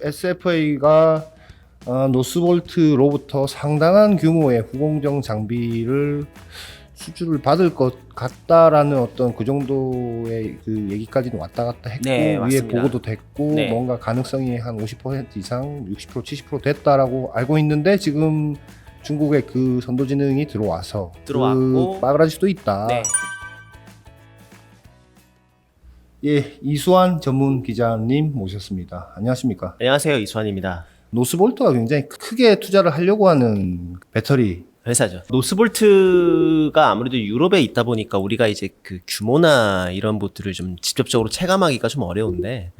SFA가 노스볼트로부터 상당한 규모의 후공정 장비를 수주를 받을 것 같다라는 어떤 그 정도의 그 얘기까지는 왔다 갔다 했고, 네, 위에 맞습니다. 보고도 됐고, 네. 뭔가 가능성이 한 50% 이상 60% 70% 됐다라고 알고 있는데, 지금 중국의 그 선도지능이 들어왔고 그 빠그라질 수도 있다. 네. 예, 이수환 전문 기자님 모셨습니다. 안녕하십니까? 안녕하세요, 이수환입니다. 노스볼트가 굉장히 크게 투자를 하려고 하는 배터리 회사죠. 노스볼트가 아무래도 유럽에 있다 보니까 우리가 이제 그 규모나 이런 것들을 좀 직접적으로 체감하기가 좀 어려운데,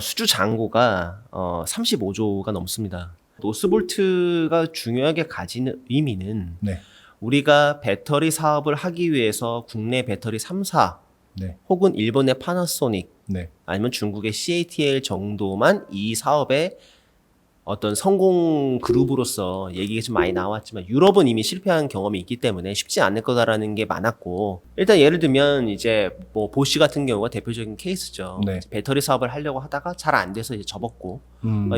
수주 잔고가 35조가 넘습니다. 노스볼트가 중요하게 가지는 의미는 네. 우리가 배터리 사업을 하기 위해서 국내 배터리 3사 네. 혹은 일본의 파나소닉 네. 아니면 중국의 CATL 정도만 이 사업에 어떤 성공 그룹으로서 얘기가 좀 많이 나왔지만, 유럽은 이미 실패한 경험이 있기 때문에 쉽지 않을 거다라는 게 많았고, 일단 예를 들면 이제 뭐 보쉬 같은 경우가 대표적인 케이스죠. 네. 배터리 사업을 하려고 하다가 잘 안 돼서 이제 접었고,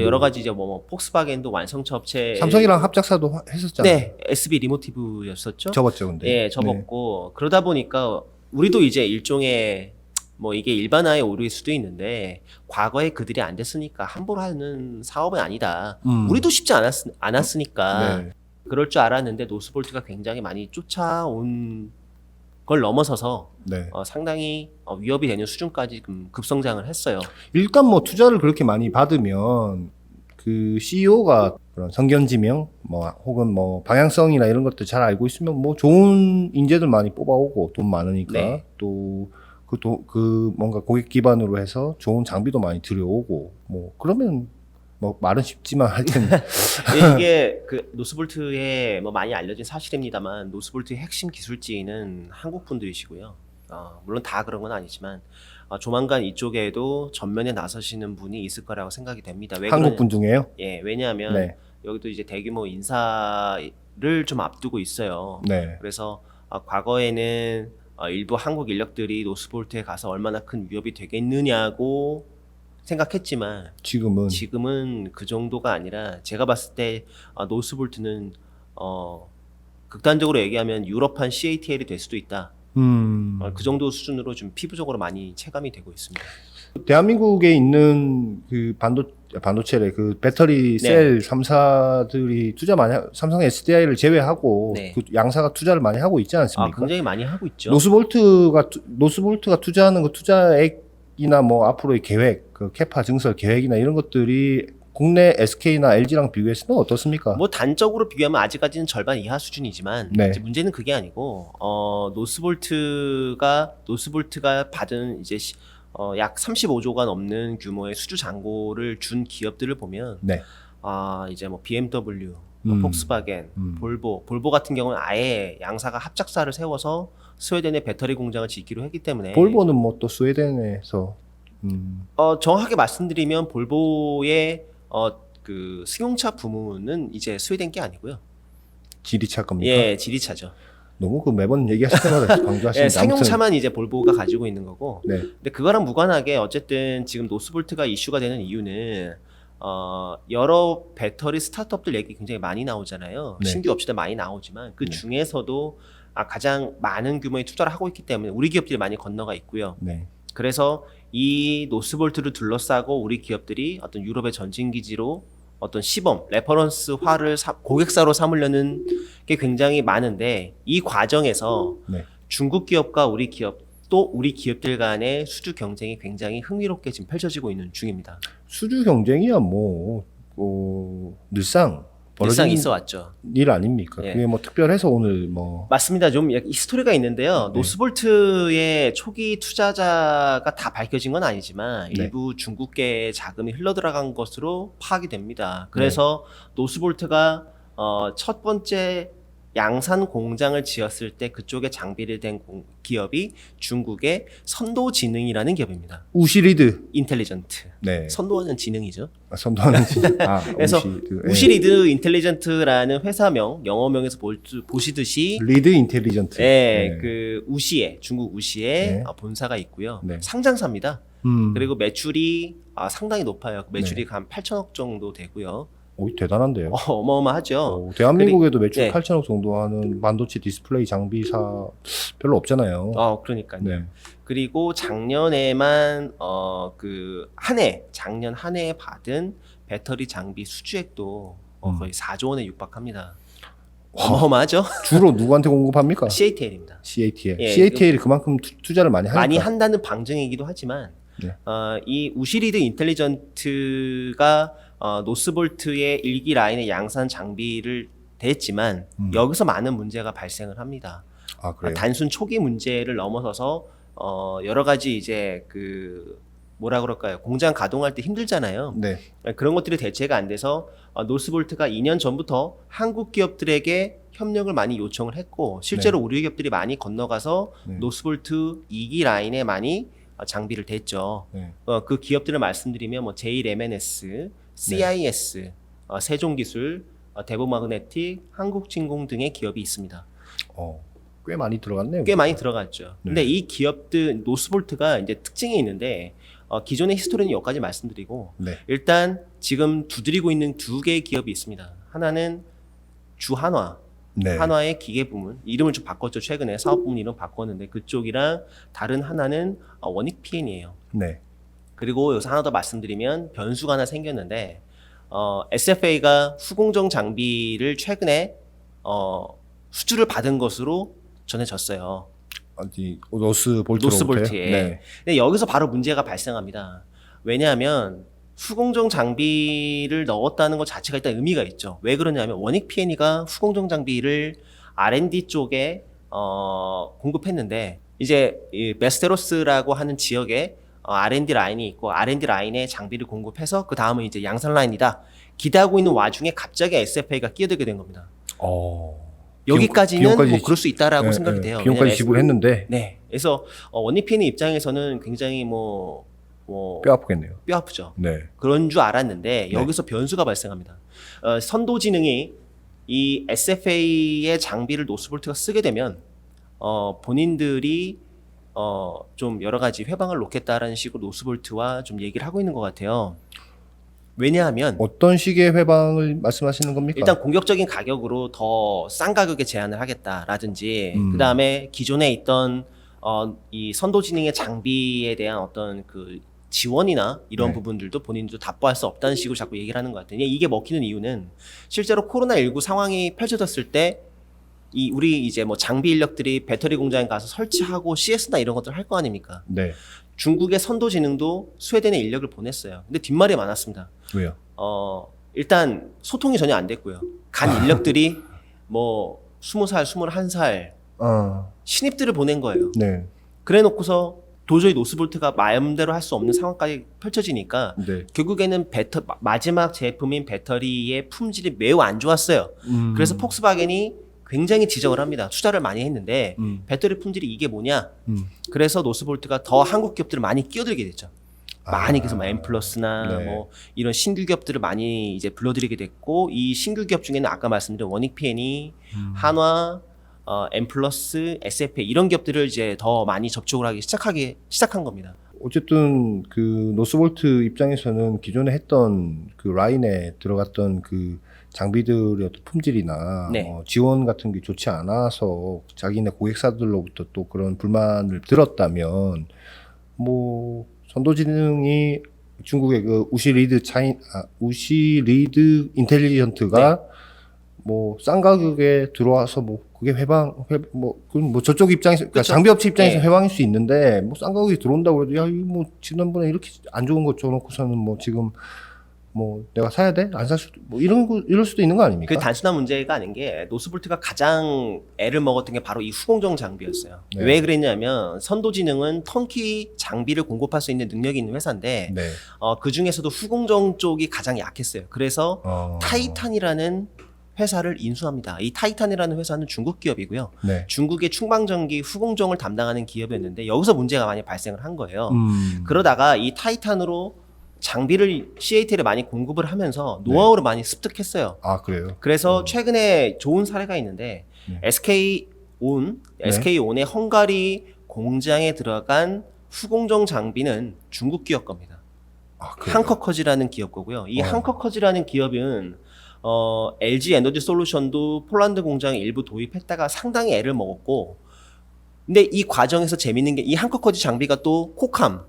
여러 가지 이제 뭐 폭스바겐도 완성차 업체 삼성이랑 합작사도 했었잖아요. 네, SB 리모티브였었죠. 접었죠, 근데. 예, 접었고, 그러다 보니까 우리도 이제 일종의 뭐 이게 일반화의 오류일 수도 있는데, 과거에 그들이 안 됐으니까 함부로 하는 사업은 아니다. 우리도 쉽지 않았으니까 네. 그럴 줄 알았는데, 노스볼트가 굉장히 많이 쫓아온 걸 넘어서서 네. 상당히 위협이 되는 수준까지 급성장을 했어요. 일단 뭐 투자를 그렇게 많이 받으면 그 CEO가 그런 성견지명 뭐 혹은 뭐 방향성이나 이런 것들 잘 알고 있으면 뭐 좋은 인재들 많이 뽑아오고, 돈 많으니까 네. 또 그 뭔가 고객 기반으로 해서 좋은 장비도 많이 들여오고, 뭐 그러면 뭐 말은 쉽지만 하여튼 이게 그 노스볼트의 뭐 많이 알려진 사실입니다만, 노스볼트의 핵심 기술진은 한국 분들이시고요. 물론 다 그런 건 아니지만 조만간 이쪽에도 전면에 나서시는 분이 있을 거라고 생각이 됩니다. 왜 한국 분 중에요? 예, 왜냐하면 네. 여기도 이제 대규모 인사를 좀 앞두고 있어요. 네. 그래서 과거에는 일부 한국 인력들이 노스볼트에 가서 얼마나 큰 위협이 되겠느냐고 생각했지만, 지금은 그 정도가 아니라, 제가 봤을 때 노스볼트는 극단적으로 얘기하면 유럽판 CATL이 될 수도 있다. 그 정도 수준으로 좀 피부적으로 많이 체감이 되고 있습니다. 대한민국에 있는 그 반도체래 그 배터리 셀 3사들이 투자 많이 삼성 SDI를 제외하고 네. 그 양사가 투자를 많이 하고 있지 않습니까? 굉장히 많이 하고 있죠. 노스볼트가 투자하는 그 투자액이나 뭐 앞으로의 계획, 그 캐파 증설 계획이나 이런 것들이 국내 SK나 LG랑 비교했을 때 어떻습니까? 뭐 단적으로 비교하면 아직까지는 절반 이하 수준이지만, 네. 이제 문제는 그게 아니고 노스볼트가 받은 이제 약 35조가 넘는 규모의 수주 잔고를 준 기업들을 보면, 네. 이제 뭐 BMW, 폭스바겐, 볼보 같은 경우는 아예 양사가 합작사를 세워서 스웨덴에 배터리 공장을 짓기로 했기 때문에. 볼보는 뭐 또 스웨덴에서 정확하게 말씀드리면 볼보의 그 승용차 부문은 이제 스웨덴 게 아니고요. 지리차 겁니까? 예, 지리차죠. 너무 그 매번 얘기하실 때마다 강조하시는데 예, 상용차만 이제 볼보가 가지고 있는 거고. 네. 근데 그거랑 무관하게 어쨌든 지금 노스볼트가 이슈가 되는 이유는 여러 배터리 스타트업들 얘기 굉장히 많이 나오잖아요. 네. 신규 업체들 많이 나오지만 그 네. 중에서도 가장 많은 규모의 투자를 하고 있기 때문에 우리 기업들이 많이 건너가 있고요. 네. 그래서 이 노스볼트를 둘러싸고 우리 기업들이 어떤 유럽의 전진기지로 어떤 시범, 레퍼런스화를 고객사로 삼으려는 게 굉장히 많은데, 이 과정에서 네. 중국 기업과 우리 기업, 또 우리 기업들 간의 수주 경쟁이 굉장히 흥미롭게 지금 펼쳐지고 있는 중입니다. 수주 경쟁이야 뭐 늘상 벌어진 있어 왔죠. 일 아닙니까? 예. 그게 뭐 특별해서 오늘 뭐 맞습니다. 좀 히스토리가 있는데요. 네. 노스볼트의 초기 투자자가 다 밝혀진 건 아니지만 네. 일부 중국계 자금이 흘러들어간 것으로 파악이 됩니다. 그래서 노스볼트가 첫 번째 양산 공장을 지었을 때 그쪽에 장비를 댄 기업이 중국의 선도지능이라는 기업입니다. 우시리드. 인텔리전트. 네. 선도하는 지능이죠. 선도하는 지능. 그래서 우시리드. 우시리드 인텔리전트라는 회사명, 영어명에서 보시듯이 리드 인텔리전트. 그 우시에, 중국 우시에 네. 본사가 있고요. 네. 상장사입니다. 그리고 매출이 상당히 높아요. 매출이 한 8천억 정도 되고요. 오, 대단한데요. 어마어마하죠. 대한민국에도 매출 네. 8천억 정도 하는 반도체 디스플레이 장비사 별로 없잖아요. 그러니까요. 네. 그리고 작년에만 작년 한 해에 받은 배터리 장비 수주액도 거의 4조 원에 육박합니다. 어마어마하죠? 주로 누구한테 공급합니까? CATL입니다. CATL. 예, CATL이 그만큼 투자를 많이 하니까. 많이 한다는 방증이기도 하지만 네. 이 우시리드 인텔리전트가 노스볼트의 1기 라인의 양산 장비를 대했지만 여기서 많은 문제가 발생을 합니다. 아, 그래요? 단순 초기 문제를 넘어서서 여러 가지 이제 뭐라 그럴까요? 공장 가동할 때 힘들잖아요. 네. 그런 것들이 대체가 안 돼서 노스볼트가 2년 전부터 한국 기업들에게 협력을 많이 요청을 했고 실제로 우리 기업들이 많이 건너가서 네. 노스볼트 2기 라인에 많이 장비를 댔죠. 네. 그 기업들을 말씀드리면 뭐 JLMNS, CIS, 세종기술, 대보마그네틱, 한국진공 등의 기업이 있습니다. 꽤 많이 들어갔네요. 꽤 많이 들어갔죠. 네. 근데 이 기업들 노스볼트가 이제 특징이 있는데 기존의 히스토리는 여기까지 말씀드리고 네. 일단 지금 두드리고 있는 두 개의 기업이 있습니다. 하나는 주한화, 네. 한화의 기계 부문 이름을 좀 바꿨죠. 최근에 사업 부문 이름 바꿨는데 그쪽이랑 다른 하나는 원익 PN이에요. 네. 그리고 여기서 하나 더 말씀드리면 변수가 하나 생겼는데 SFA가 후공정 장비를 최근에 수주를 받은 것으로 전해졌어요. 어디 노스볼트로부터요? 노스볼트에. 네. 근데 여기서 바로 문제가 발생합니다. 왜냐하면 후공정 장비를 넣었다는 것 자체가 일단 의미가 있죠. 왜 그러냐면 원익 PN이가 후공정 장비를 R&D 쪽에 공급했는데 이제 이 베스테로스라고 하는 지역에 R&D 라인이 있고 R&D 라인에 장비를 공급해서 그 다음은 이제 양산 라인이다 기대하고 있는 와중에 갑자기 SFA가 끼어들게 된 겁니다. 여기까지는 비용까지 뭐 그럴 수 있다라고 네, 생각이 네. 돼요. 비용까지 왜냐면 지불했는데 네. 그래서 원익 PN 입장에서는 굉장히 뼈 아프겠네요. 뼈 아프죠. 네. 그런 줄 알았는데 여기서 변수가 발생합니다. 선도지능이 이 SFA의 장비를 노스볼트가 쓰게 되면 본인들이 좀 여러 가지 회방을 놓겠다라는 식으로 노스볼트와 좀 얘기를 하고 있는 것 같아요. 왜냐하면 어떤 식의 회방을 말씀하시는 겁니까? 일단 공격적인 가격으로 더 싼 가격에 제한을 하겠다라든지 그 다음에 기존에 있던 이 선도지능의 장비에 대한 어떤 그 지원이나 이런 네. 부분들도 본인도 답보할 수 없다는 식으로 자꾸 얘기를 하는 것 같아요. 이게 먹히는 이유는 실제로 코로나19 상황이 펼쳐졌을 때 우리 이제 뭐 장비 인력들이 배터리 공장에 가서 설치하고 CS나 이런 것들 을 할 거 아닙니까? 네. 중국의 선도지능도 스웨덴에 인력을 보냈어요. 근데 뒷말이 많았습니다. 왜요? 일단 소통이 전혀 안 됐고요. 간 인력들이 뭐 20살, 21살 신입들을 보낸 거예요. 네. 그래 놓고서 도저히 노스볼트가 마음대로 할 수 없는 상황까지 펼쳐지니까 네. 결국에는 마지막 제품인 배터리의 품질이 매우 안 좋았어요. 그래서 폭스바겐이 굉장히 지적을 합니다. 투자를 많이 했는데 배터리 품질이 이게 뭐냐? 그래서 노스볼트가 더 한국 기업들을 많이 끼어들게 됐죠. 많이 그래서 뭐 M+나 네. 뭐 이런 신규 기업들을 많이 이제 불러들이게 됐고 이 신규 기업 중에는 아까 말씀드린 원익 PN이 한화, M+, SFA 이런 기업들을 이제 더 많이 접촉을 하기 시작한 겁니다. 어쨌든 그 노스볼트 입장에서는 기존에 했던 그 라인에 들어갔던 그 장비들의 어떤 품질이나 네. 지원 같은 게 좋지 않아서 자기네 고객사들로부터 또 그런 불만을 들었다면 뭐 선도지능이 중국의 그 우시리드 인텔리전트가 뭐 싼 가격에 들어와서 뭐 그게 그건 뭐 저쪽 입장에서 그러니까 그쵸? 장비업체 입장에서 네. 회방일 수 있는데 뭐 싼 가격에 들어온다고 해도 야 이거 뭐 지난번에 이렇게 안 좋은 거 줘놓고서는 뭐 지금 뭐 내가 사야 돼? 안 살 수도 뭐 이럴 수도 있는 거 아닙니까? 그 단순한 문제가 아닌 게 노스볼트가 가장 애를 먹었던 게 바로 이 후공정 장비였어요. 네. 왜 그랬냐면 선도지능은 턴키 장비를 공급할 수 있는 능력이 있는 회사인데 네. 그 중에서도 후공정 쪽이 가장 약했어요. 그래서 타이탄이라는 회사를 인수합니다. 이 타이탄이라는 회사는 중국 기업이고요. 네. 중국의 충방전기 후공정을 담당하는 기업이었는데 여기서 문제가 많이 발생을 한 거예요. 그러다가 이 타이탄으로 장비를 CATL에 많이 공급을 하면서 노하우를 많이 습득했어요. 아 그래요? 그래서 최근에 좋은 사례가 있는데 네. SK온의 헝가리 공장에 들어간 후공정 장비는 중국 기업 겁니다. 그래요? 한커커즈라는 기업 거고요. 이 어. 한커커즈라는 기업은 LG 에너지 솔루션도 폴란드 공장에 일부 도입했다가 상당히 애를 먹었고, 근데 이 과정에서 재밌는 게 이 한커커즈 장비가 또 코캄,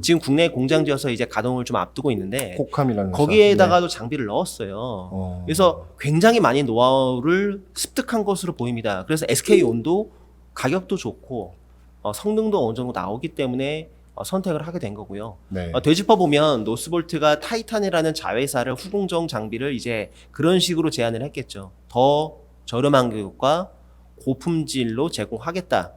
지금 국내에 공장 지어서 이제 가동을 좀 앞두고 있는데 코캄이라는 거기에다가도 장비를 넣었어요. 어. 그래서 굉장히 많이 노하우를 습득한 것으로 보입니다. 그래서 SK온도 가격도 좋고 성능도 어느 정도 나오기 때문에 선택을 하게 된 거고요. 네. 되짚어 보면 노스볼트가 타이탄이라는 자회사를 후공정 장비를 이제 그런 식으로 제안을 했겠죠. 더 저렴한 가격과 고품질로 제공하겠다.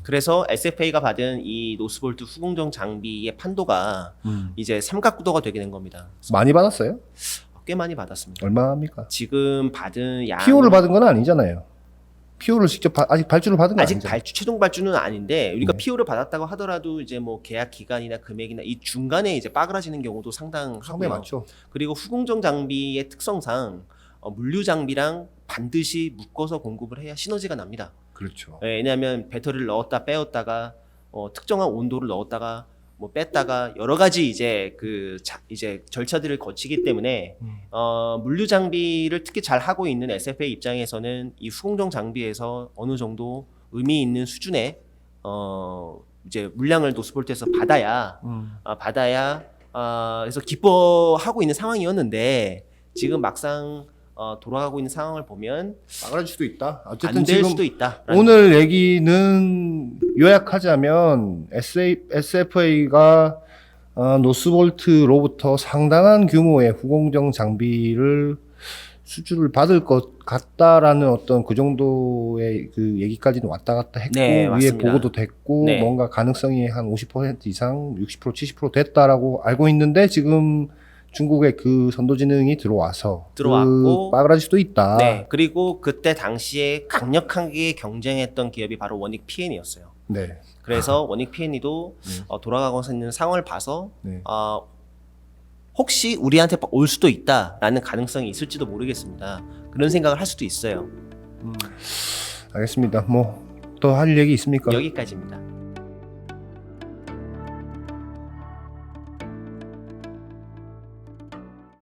그래서 SFA가 받은 이 노스볼트 후공정 장비의 판도가 이제 삼각구도가 되게 된 겁니다. 많이 받았어요? 꽤 많이 받았습니다. 얼마입니까? 지금 받은 양 PO를 받은 건 아니잖아요. PO를 직접 아직 발주를 받은 건 아직 아니잖아요. 최종 발주는 아닌데 우리가 네. PO를 받았다고 하더라도 이제 뭐 계약 기간이나 금액이나 이 중간에 이제 빠그라지는 경우도 상당히 상당하고요. 많죠. 그리고 후공정 장비의 특성상 물류 장비랑 반드시 묶어서 공급을 해야 시너지가 납니다. 그렇죠. 왜냐하면 배터리를 넣었다 빼었다가 특정한 온도를 넣었다가 뭐 뺐다가 여러 가지 이제 이제 절차들을 거치기 때문에 물류 장비를 특히 잘 하고 있는 SFA 입장에서는 이 후공정 장비에서 어느 정도 의미 있는 수준의 이제 물량을 노스볼트에서 받아야 그래서 기뻐하고 있는 상황이었는데 지금 막상 돌아가고 있는 상황을 보면 빠그라질 수도 있다. 어쨌든 안 될 지금 수도 있다. 오늘 얘기는 요약하자면 SFA가 노스볼트로부터 상당한 규모의 후공정 장비를 수주를 받을 것 같다라는 어떤 그 정도의 그 얘기까지는 왔다 갔다 했고 네, 위에 맞습니다. 보고도 됐고 네. 뭔가 가능성이 한 50% 이상 60% 70% 됐다라고 알고 있는데 지금 중국의 그 선도지능이 들어왔고 그 빠그라질 수도 있다. 네. 그리고 그때 당시에 강력하게 경쟁했던 기업이 바로 원익 PN이었어요. 네. 그래서 원익 PN이도 돌아가고 있는 상황을 봐서 네. 혹시 우리한테 올 수도 있다라는 가능성이 있을지도 모르겠습니다. 그런 생각을 할 수도 있어요. 알겠습니다. 뭐 더 할 얘기 있습니까? 여기까지입니다.